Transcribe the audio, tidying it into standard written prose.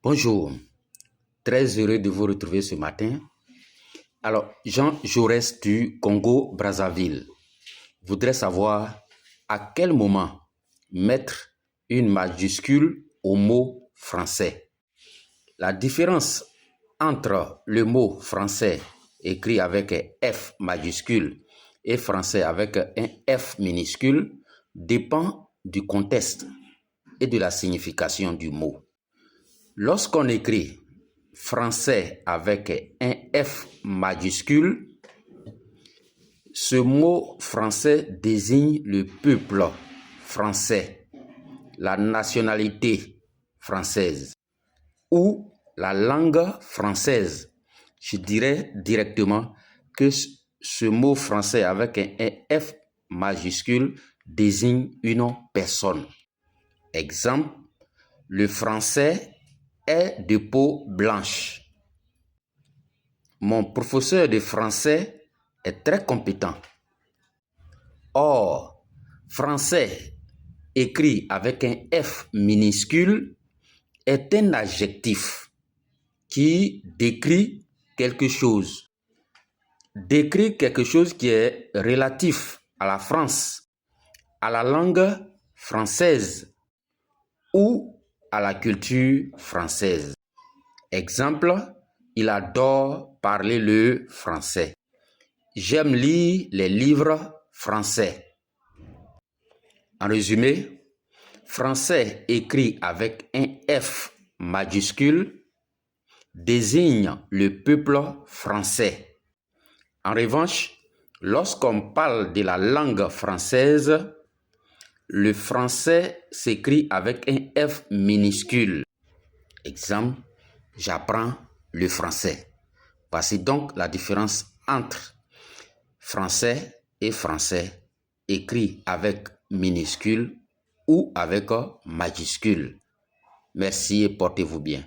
Bonjour, très heureux de vous retrouver ce matin. Alors, Jean Jaurès du Congo-Brazzaville voudrait savoir à quel moment mettre une majuscule au mot français. La différence entre le mot français écrit avec F majuscule et français avec un F minuscule dépend du contexte et de la signification du mot. Lorsqu'on écrit français avec un F majuscule, ce mot français désigne le peuple français, la nationalité française ou la langue française. Je dirais directement que ce mot français avec un F majuscule désigne une personne. Exemple, le français est de peau blanche. Mon professeur de français est très compétent. Or, français écrit avec un F minuscule est un adjectif qui décrit quelque chose. Décrit quelque chose qui est relatif à la France, à la langue française ou à la culture française. Exemple, il adore parler le français. J'aime lire les livres français. En résumé, français écrit avec un F majuscule désigne le peuple français. En revanche, lorsqu'on parle de la langue française, le français s'écrit avec un F minuscule. Exemple, j'apprends le français. Voici donc la différence entre français et français écrit avec minuscule ou avec majuscule. Merci et portez-vous bien.